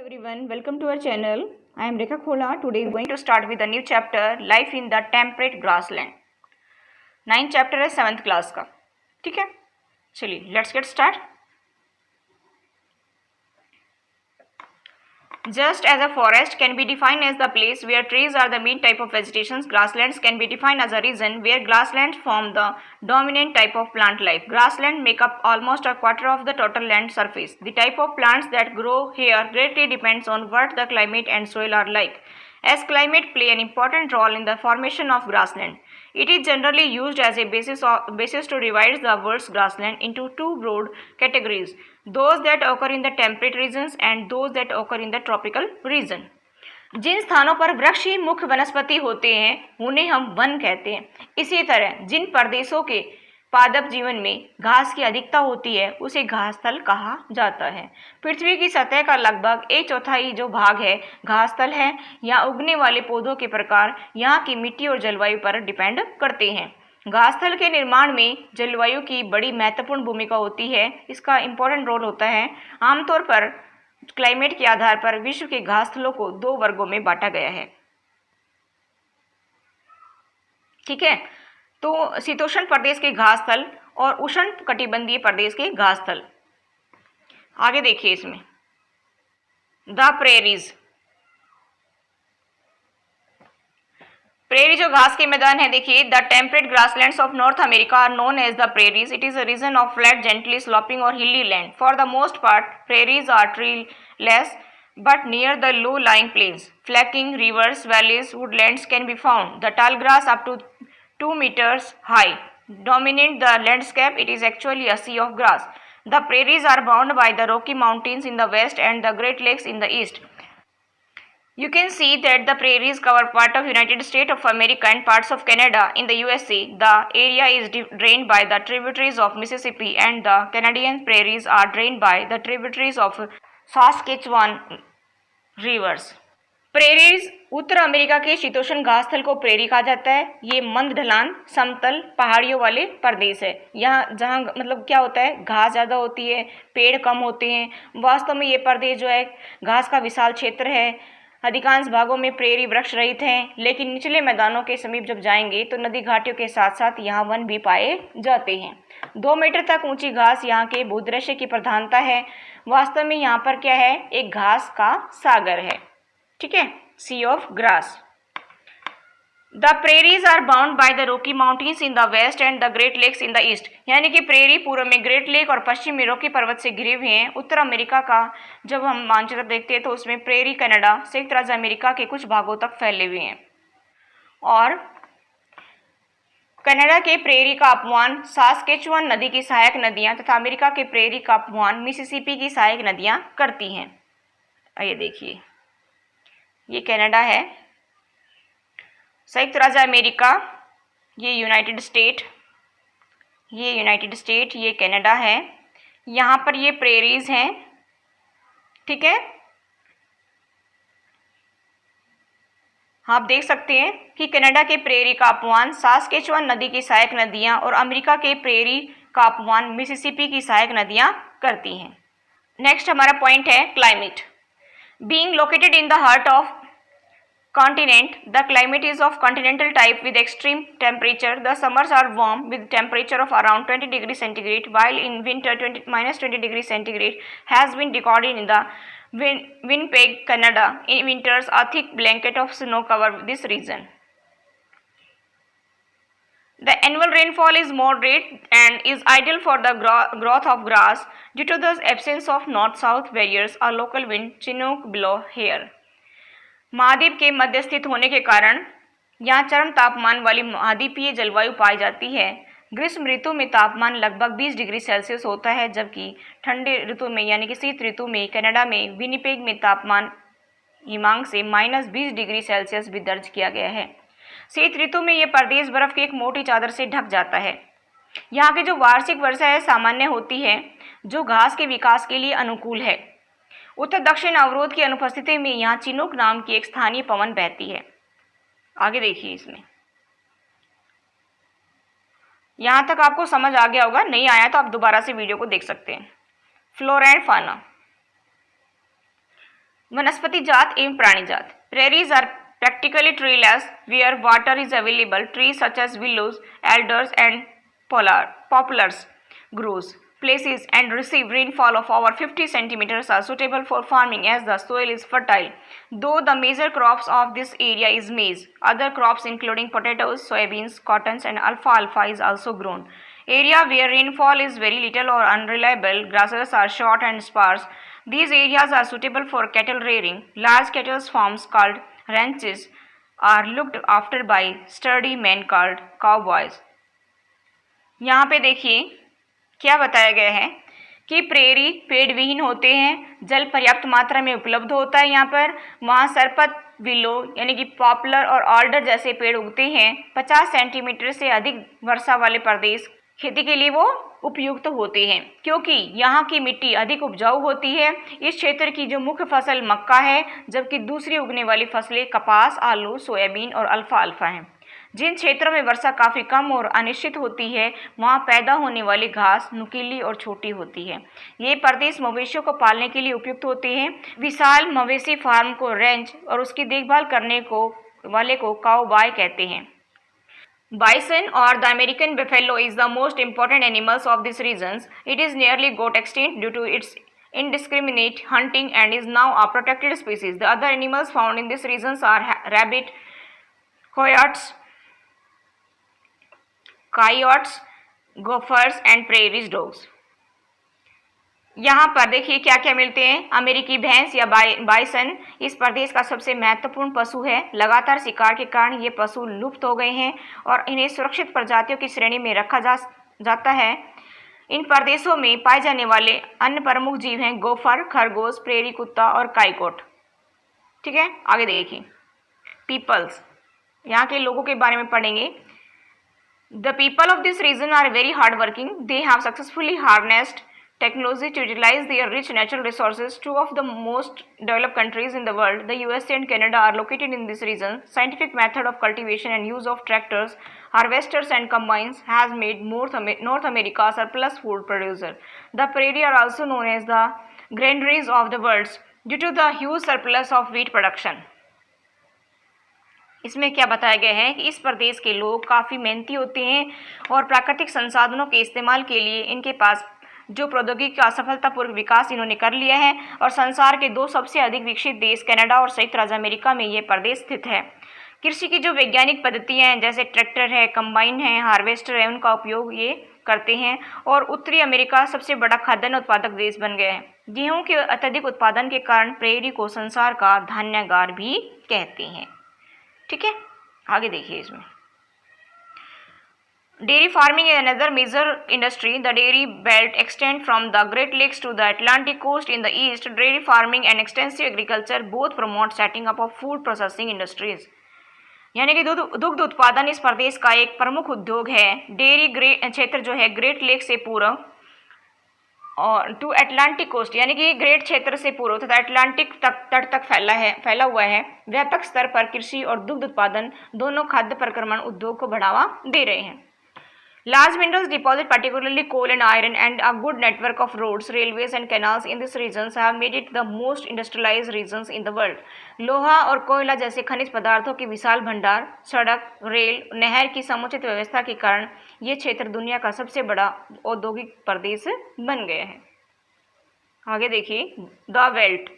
everyone, welcome to our channel. I am Rekha Khola. Today we are going to start with a new chapter, Life in the Temperate Grassland. 9th chapter है 7th class का. ठीक है, चलिए let's get start. Just as a forest can be defined as the place where trees are the main type of vegetation, grasslands can be defined as a region where grasslands form the dominant type of plant life. Grasslands make up almost a quarter of the total land surface. The type of plants that grow here greatly depends on what the climate and soil are like, as climate play an important role in the formation of grassland. It is generally used as a basis to divide the world's grassland into two broad categories, those that occur in the temperate regions and those that occur in the tropical region. जिन स्थानों पर वृक्ष ही मुख्य वनस्पति होते हैं उन्हें हम one कहते हैं. इसी तरह जिन प्रदेशों के पादप जीवन में घास की अधिकता होती है उसे घासस्थल कहा जाता है. पृथ्वी की सतह का लगभग 1/4 जो भाग है घासस्थल है. यहाँ उगने वाले पौधों के प्रकार यहाँ की मिट्टी और जलवायु पर डिपेंड करते हैं. घासस्थल के निर्माण में जलवायु की बड़ी महत्वपूर्ण भूमिका होती है. इसका इम्पोर्टेंट रोल होता है. आमतौर पर क्लाइमेट के आधार पर विश्व के घासस्थलों को 2 वर्गों में बांटा गया है. ठीक है, तो शीतोष्ण प्रदेश के घासस्थल और उष्ण कटिबंधीय प्रदेश के घासस्थल. आगे देखिए इसमें द प्रेरीज. प्रेरी जो घास के मैदान है, देखिए the temperate grasslands of North America are known as the prairies. It is a region of flat gently sloping और hilly land. For the most part prairies are treeless but near the low-lying plains, flanking rivers, valleys, woodlands can be found. The tall grass up to 2 meters high dominate the landscape. It is actually a sea of grass. The prairies are bounded by the Rocky Mountains in the west and the Great Lakes in the east. You can see that the prairies cover part of United States of America and parts of Canada. In the USA, the area is drained by the tributaries of Mississippi, and the Canadian prairies are drained by the tributaries of Saskatchewan rivers. Prairies Uttar America के शीतोष्ण घासस्थल को prairie कहा जाता है. ये मंद ढलान समतल पहाड़ियों वाले प्रदेश है. यहाँ जहाँ मतलब क्या होता है, घास ज़्यादा होती है, पेड़ कम होते हैं. वास्तव में ये प्रदेश जो है घास का विशाल क्षेत्र है. अधिकांश भागों में प्रेरी वृक्ष रहित हैं, लेकिन निचले मैदानों के समीप जब जाएंगे तो नदी घाटियों के साथ साथ यहाँ वन भी पाए जाते हैं. 2 मीटर तक ऊंची घास यहाँ के भूदृश्य की प्रधानता है. वास्तव में यहाँ पर क्या है, एक घास का सागर है. ठीक है, sea of grass. The prairies are bound by the Rocky Mountains in the west and the Great Lakes in the east. यानी कि प्रेरी पूर्व में ग्रेट लेक और पश्चिम में रॉकी पर्वत से घिरे हुए हैं. उत्तर अमेरिका का जब हम मानचित्र देखते हैं तो उसमें प्रेरी कनाडा, संयुक्त राज्य अमेरिका के कुछ भागों तक फैले हुए हैं. और कनाडा के प्रेरी का अपमान सास्केचुआन नदी की सहायक नदियां तथा अमेरिका के प्रेरी का अपमान मिसिसिपी की सहायक नदियां करती हैं. आइए देखिए, ये कनाडा है, संयुक्त राज्य अमेरिका, ये यूनाइटेड स्टेट, ये कनाडा है. यहाँ पर ये प्रेरीज हैं. ठीक है, आप देख सकते हैं कि कनाडा के प्रेरी का अपमान सास्केचुआन नदी की सहायक नदियां और अमेरिका के प्रेरी का अपमान मिसिसिपी की सहायक नदियां करती हैं. नेक्स्ट हमारा पॉइंट है climate. Being located in the heart of continent, the climate is of continental type with extreme temperature. The summers are warm with temperature of around 20 degrees centigrade, while in winter -20 degrees centigrade has been recorded in the Winnipeg, Canada. In winters, a thick blanket of snow covers this region. The annual rainfall is moderate and is ideal for the growth of grass. Due to the absence of north-south barriers, a local wind Chinook blow here. महाद्वीप के मध्य स्थित होने के कारण यहाँ चरम तापमान वाली महाद्वीपीय जलवायु पाई जाती है. ग्रीष्म ऋतु में तापमान लगभग 20 डिग्री सेल्सियस होता है, जबकि ठंडे ऋतु में यानी कि शीत ऋतु में कनाडा में विनिपेग में तापमान हिमांक से -20 डिग्री सेल्सियस भी दर्ज किया गया है. शीत ऋतु में यह प्रदेश बर्फ की एक मोटी चादर से ढक जाता है. यहाँ की जो वार्षिक वर्षा है सामान्य होती है, जो घास के विकास के लिए अनुकूल है. उत्तर दक्षिण अवरोध की अनुपस्थिति में यहाँ चिनूक नाम की एक स्थानीय पवन बहती है. आगे देखिए इसमें, यहाँ तक आपको समझ आ गया होगा. नहीं आया तो आप दोबारा से वीडियो को देख सकते हैं. फ्लोरा एंड फाना. वनस्पति जात एवं प्राणी जात। Prairies are practically treeless where water is available. Trees such as willows, alders and poplars grows places and receive rainfall of over 50 centimeters are suitable for farming as the soil is fertile. Though the major crops of this area is maize, other crops including potatoes, soybeans, cottons and alfalfa is also grown. Area where rainfall is very little or unreliable, grasses are short and sparse. These areas are suitable for cattle rearing. Large cattle farms called ranches are looked after by sturdy men called cowboys. यहाँ पे देखिए क्या बताया गया है कि prairie पेड़ विहीन होते हैं, जल पर्याप्त मात्रा में उपलब्ध होता है यहाँ पर, वहाँ सरपत, विलो यानी कि पॉपुलर और ऑल्डर जैसे पेड़ उगते हैं। 50 सेंटीमीटर से अधिक वर्षा वाले प्रदेश खेती के लिए वो उपयुक्त होते हैं क्योंकि यहाँ की मिट्टी अधिक उपजाऊ होती है। इस क्षेत्र की जो मुख्य फसल मक्का है, जबकि दूसरी उगने वाली फसलें कपास, आलू, सोयाबीन और अल्फाल्फा हैं। जिन क्षेत्रों में वर्षा काफ़ी कम और अनिश्चित होती है, वहाँ पैदा होने वाली घास नुकीली और छोटी होती है। ये प्रदेश मवेशियों को पालने के लिए उपयुक्त होते हैं। विशाल मवेशी फार्म को रेंच और उसकी देखभाल करने वाले को काउबॉय कहते हैं। Bison or the American buffalo is the most important animals of these regions. It is nearly got extinct due to its indiscriminate hunting and is now a protected species. The other animals found in these regions are rabbit, coyotes, gophers and prairie dogs. यहाँ पर देखिए क्या क्या मिलते हैं। अमेरिकी भैंस या बाइसन इस प्रदेश का सबसे महत्वपूर्ण पशु है। लगातार शिकार के कारण ये पशु लुप्त हो गए हैं और इन्हें सुरक्षित प्रजातियों की श्रेणी में रखा जाता है। इन प्रदेशों में पाए जाने वाले अन्य प्रमुख जीव हैं गोफर, खरगोश, प्रेरी कुत्ता और काइकोट। ठीक है, आगे देखिए पीपल्स, यहाँ के लोगों के बारे में पढ़ेंगे। The people of this region are very hard working. They have successfully harnessed technology to utilize their rich natural resources. Two of the most developed countries in the world, the USA and Canada, are located in this region. Scientific method of cultivation and use of tractors, harvesters and combines has made North America a surplus food producer. The prairie are also known as the granaries of the world due to the huge surplus of wheat production. इसमें क्या बताया गया है कि इस प्रदेश के लोग काफ़ी मेहनती होते हैं और प्राकृतिक संसाधनों के इस्तेमाल के लिए इनके पास जो प्रौद्योगिकी का सफलतापूर्वक विकास इन्होंने कर लिया है। और संसार के दो सबसे अधिक विकसित देश कनाडा और संयुक्त राज्य अमेरिका में ये प्रदेश स्थित है। कृषि की जो वैज्ञानिक पद्धतियाँ हैं जैसे ट्रैक्टर है, कंबाइन है, हार्वेस्टर है, उनका उपयोग ये करते हैं। और उत्तरी अमेरिका सबसे बड़ा खाद्यान्न उत्पादक देश बन गया है। गेहूँ के अत्यधिक उत्पादन के कारण प्रेरी को संसार का धान्यागार भी कहते हैं। ठीक है, आगे देखिए इसमें Dairy farming is another major industry. The dairy belt extends from the Great Lakes to the Atlantic coast in the east. Dairy farming and extensive agriculture both promote setting up of food processing industries. यानी कि दुग्ध उत्पादन इस प्रदेश का एक प्रमुख उद्योग है। डेयरी क्षेत्र जो है ग्रेट लेक से पूर्व और टू अटलांटिक कोस्ट यानी कि ग्रेट क्षेत्र से पूर्व तथा अटलांटिक तट तक फैला हुआ है। व्यापक स्तर पर कृषि और दुग्ध उत्पादन दोनों खाद्य प्रक्रमण उद्योग को बढ़ावा दे रहे हैं। Large minerals deposit, particularly coal and iron, and a good network of roads, railways and canals in these regions have made it the most industrialized regions in the world. लोहा और कोयला जैसे खनिज पदार्थों के विशाल भंडार, सड़क, रेल, नहर की समुचित व्यवस्था के कारण ये क्षेत्र दुनिया का सबसे बड़ा औद्योगिक प्रदेश बन गया है। आगे देखिए द वेल्ट।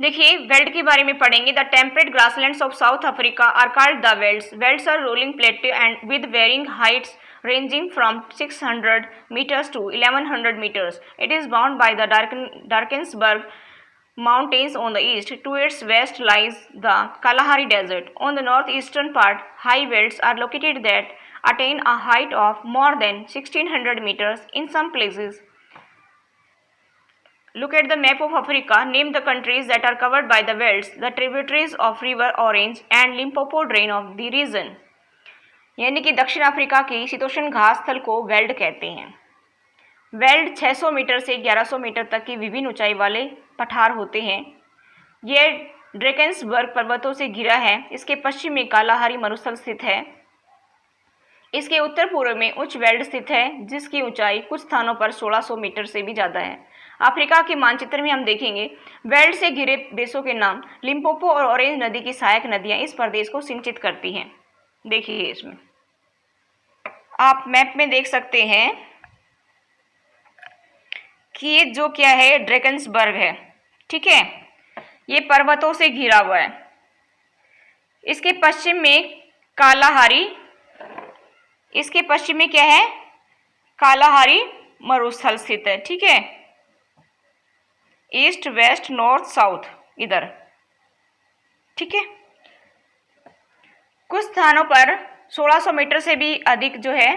देखिए वेल्ट के बारे में पढ़ेंगे। The temperate grasslands of South Africa are called the velds. Velds are rolling plateau and with varying heights ranging from 600 meters to 1100 meters. It is bound by the Drakensberg Mountains on the east. To its west lies the Kalahari Desert. On the northeastern part, high velds are located that attain a height of more than 1600 meters in some places. Look at the map of Africa. Name the countries that are covered by the velds. The tributaries of river Orange and Limpopo drain of the region. यानी कि दक्षिण Africa की शीतोष्ण घास स्थल को weld कहते हैं। वेल्ड 600 मीटर से 1100 मीटर तक की विभिन्न ऊंचाई वाले पठार होते हैं। ये ड्रेकेंसबर्ग पर्वतों से घिरा है। इसके पश्चिम में कालाहारी मरुस्थल स्थित है। इसके उत्तर पूर्व में उच्च वेल्ड स्थित है जिसकी ऊंचाई कुछ स्थानों पर 1600 मीटर से भी ज़्यादा है। अफ्रीका के मानचित्र में हम देखेंगे वेल्ड से घिरे देशों के नाम। लिम्पोपो और ऑरेंज नदी की सहायक नदियां इस प्रदेश को सिंचित करती हैं। देखिए इसमें आप मैप में देख सकते हैं कि ये जो क्या है ड्रैकन्सबर्ग है, ठीक है, ये पर्वतों से घिरा हुआ है। इसके पश्चिम में कालाहारी, इसके पश्चिम में क्या है कालाहारी मरुस्थल स्थित है, ठीक है, ईस्ट वेस्ट नॉर्थ साउथ इधर, ठीक है। कुछ स्थानों पर 1600 मीटर से भी अधिक जो है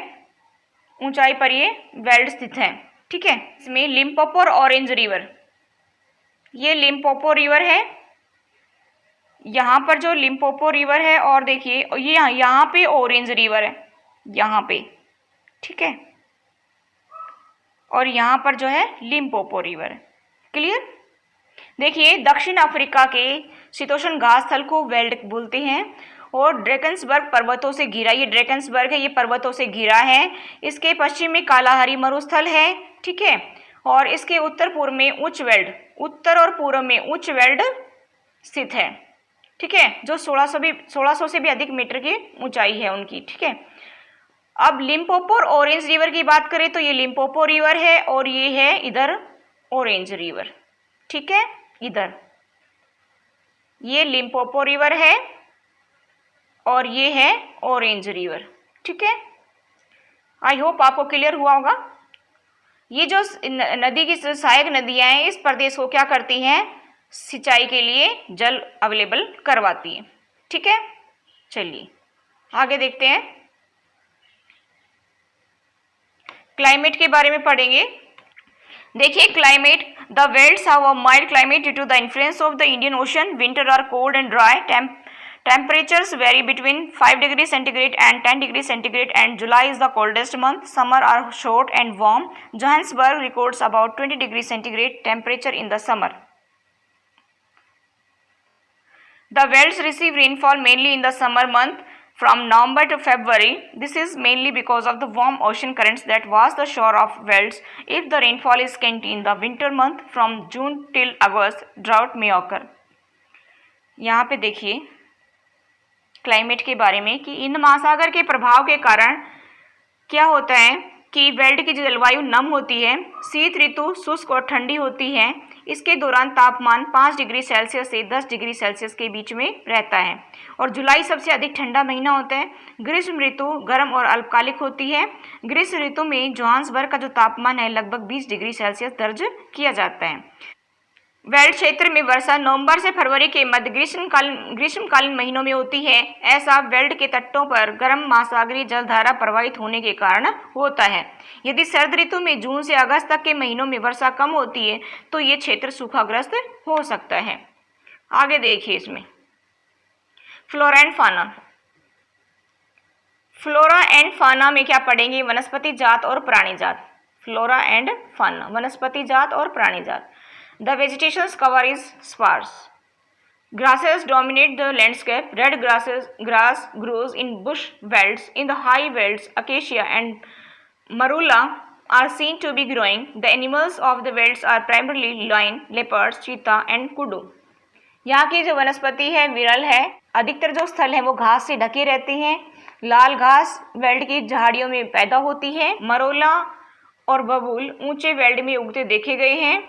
ऊंचाई पर ये वेल्ड स्थित है, ठीक है। इसमें लिम्पोपो और ऑरेंज रिवर, ये लिम्पोपो रिवर है, यहाँ पर जो लिम्पोपो रिवर है, और देखिए ये यहाँ पे ऑरेंज रिवर है यहाँ पे, ठीक है, और यहाँ पर जो है लिम्पोपो रिवर है। क्लियर। देखिए दक्षिण अफ्रीका के शीतोष्ण घास स्थल को वेल्ड बोलते हैं और ड्रैकन्सबर्ग पर्वतों से घिरा, ये ड्रैकन्सबर्ग है, ये पर्वतों से घिरा है। इसके पश्चिम में कालाहारी मरुस्थल है, ठीक है, और इसके उत्तर पूर्व में उच्च वेल्ड, उत्तर और पूर्व में उच्च वेल्ड स्थित है, ठीक है, जो 1600 से भी अधिक मीटर की ऊंचाई है उनकी, ठीक है। अब लिम्पोपो और ऑरेंज रिवर की बात करें तो ये लिम्पोपो रिवर है और ये है इधर ऑरेंज रिवर, ठीक है, इधर ये लिम्पोपो रिवर है और ये है ऑरेंज रिवर, ठीक है। आई होप आपको क्लियर हुआ होगा। ये जो नदी की सहायक नदियां हैं इस प्रदेश को क्या करती हैं, सिंचाई के लिए जल अवेलेबल करवाती हैं, ठीक है। चलिए आगे देखते हैं, क्लाइमेट के बारे में पढ़ेंगे। देखिए climate, the velds have a mild climate due to the influence of the Indian Ocean. Winter are cold and dry, temperatures vary between 5 degrees centigrade and 10 degrees centigrade and July is the coldest month. Summer are short and warm. Johannesburg records about 20 degrees centigrade temperature in the summer. The Velds receive rainfall mainly in the summer month from November to February. This is mainly because of the warm ocean currents that wash the shore of Velds. If the rainfall is scanty in the winter month from June till August, drought may occur. यहाँ पे देखिए climate के बारे में कि हिंद महासागर के प्रभाव के कारण क्या होता है कि वेल्ड की जलवायु नम होती है, शीत ऋतु शुष्क और ठंडी होती है। इसके दौरान तापमान 5 डिग्री सेल्सियस से 10 डिग्री सेल्सियस के बीच में रहता है और जुलाई सबसे अधिक ठंडा महीना होता है। ग्रीष्म ऋतु गर्म और अल्पकालिक होती है। ग्रीष्म ऋतु में जोहान्सबर्ग का जो तापमान है लगभग 20 डिग्री सेल्सियस दर्ज किया जाता है। वेल्ड क्षेत्र में वर्षा नवंबर से फरवरी के मध्य ग्रीष्मकालीन महीनों में होती है। ऐसा वेल्ड के तटों पर गर्म महासागरीय जलधारा प्रवाहित होने के कारण होता है। यदि सर्द ऋतु में जून से अगस्त तक के महीनों में वर्षा कम होती है तो ये क्षेत्र सूखाग्रस्त हो सकता है। आगे देखिए इसमें फ्लोरा एंड फाना। फ्लोरा एंड फाना में क्या पढ़ेंगे, वनस्पति जात और प्राणी जात। फ्लोरा एंड फाना, वनस्पति जात और प्राणी जात। The vegetation cover is sparse. Grasses dominate the landscape. Red grass grows in bush velds. In the high velds, acacia and marula are seen to be growing. The animals of the velds are primarily lion, leopards, cheetah and kudu. यहाँ की जो वनस्पति है विरल है। अधिकतर जो स्थल है वो घास से ढके रहते हैं। लाल घास वेल्ड की झाड़ियों में पैदा होती है। मरोला और बबूल ऊंचे वेल्ड में उगते देखे गए हैं।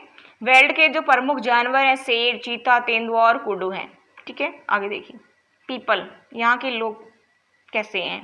वेल्ड के जो प्रमुख जानवर हैं शेर, चीता, तेंदुआ और कुडू हैं, ठीक है। आगे देखिए पीपल, यहाँ के लोग कैसे हैं।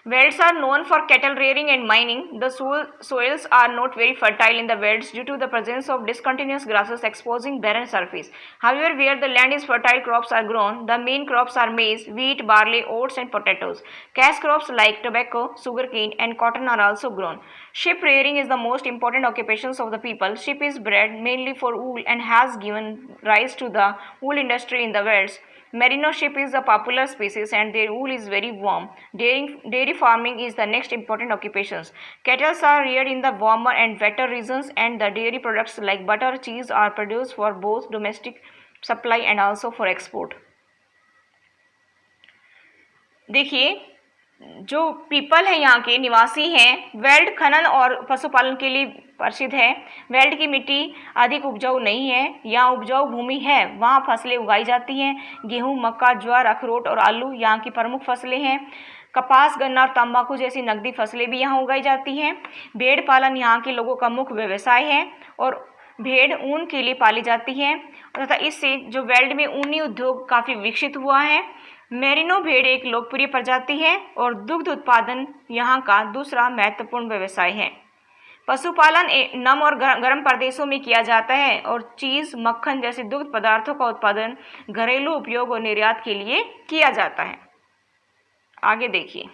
Velds are known for cattle rearing and mining. The soils are not very fertile in the velds due to the presence of discontinuous grasses exposing barren surface. However, where the land is fertile, crops are grown. The main crops are maize, wheat, barley, oats, and potatoes. Cash crops like tobacco, sugarcane, and cotton are also grown. Sheep rearing is the most important occupation of the people. Sheep is bred mainly for wool and has given rise to the wool industry in the velds. Merino sheep is a popular species and their wool is very warm. Dairy farming is the next important occupation. Cattle are reared in the warmer and wetter regions and the dairy products like butter, cheese are produced for both domestic supply and also for export. देखिए जो people है यहाँ के निवासी हैं, weld खनन और पशुपालन के लिए प्रसिद्ध है। वेल्ड की मिट्टी अधिक उपजाऊ नहीं है। यहाँ उपजाऊ भूमि है, वहाँ फसलें उगाई जाती हैं। गेहूँ, मक्का, ज्वार, अखरोट और आलू यहाँ की प्रमुख फसलें हैं। कपास, गन्ना और तंबाकू जैसी नकदी फसलें भी यहाँ उगाई जाती हैं। भेड़ पालन यहाँ के लोगों का मुख्य व्यवसाय है और भेड़ ऊन के लिए पाली जाती है तथा इससे जो वेल्ड में ऊनी उद्योग काफ़ी विकसित हुआ है। मेरिनो भेड़ एक लोकप्रिय प्रजाति है और दुग्ध उत्पादन यहाँ का दूसरा महत्वपूर्ण व्यवसाय है। पशुपालन नम और गर्म प्रदेशों में किया जाता है और चीज़, मक्खन जैसे दुग्ध पदार्थों का उत्पादन घरेलू उपयोग और निर्यात के लिए किया जाता है। आगे देखिए,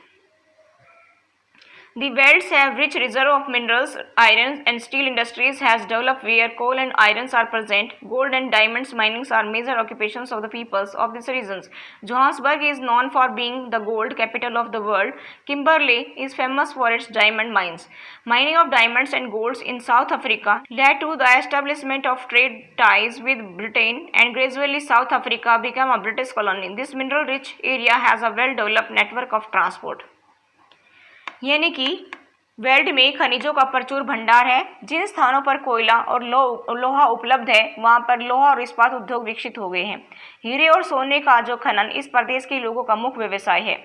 The Welds have rich reserve of minerals, iron and steel industries has developed where coal and irons are present. Gold and diamonds minings are major occupations of the peoples of these regions. Johannesburg is known for being the gold capital of the world. Kimberley is famous for its diamond mines. Mining of diamonds and golds in South Africa led to the establishment of trade ties with Britain, and gradually South Africa became a British colony. This mineral-rich area has a well-developed network of transport. यानी कि weld में खनिजों का प्रचुर भंडार है। जिन स्थानों पर कोयला और लोहा उपलब्ध है वहां पर लोहा और इस्पात उद्योग विकसित हो गए हैं। हीरे और सोने का जो खनन इस प्रदेश के लोगों का मुख्य व्यवसाय है।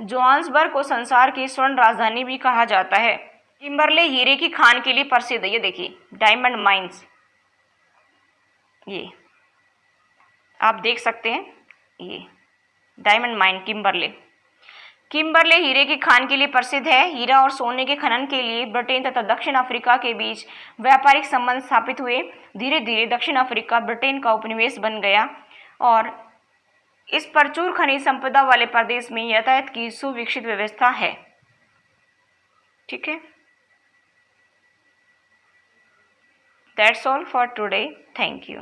जोहान्सबर्ग को संसार की स्वर्ण राजधानी भी कहा जाता है। किम्बरले हीरे की खान के लिए प्रसिद्ध है। ये देखिए डायमंड माइंस, ये आप देख सकते हैं, ये डायमंड माइन किम्बरले हीरे की खान के लिए प्रसिद्ध है। हीरा और सोने के खनन के लिए ब्रिटेन तथा दक्षिण अफ्रीका के बीच व्यापारिक संबंध स्थापित हुए। धीरे धीरे दक्षिण अफ्रीका ब्रिटेन का उपनिवेश बन गया और इस प्रचुर खनिज संपदा वाले प्रदेश में यातायात की सुविकसित व्यवस्था है। ठीक है, that's all for today, thank you.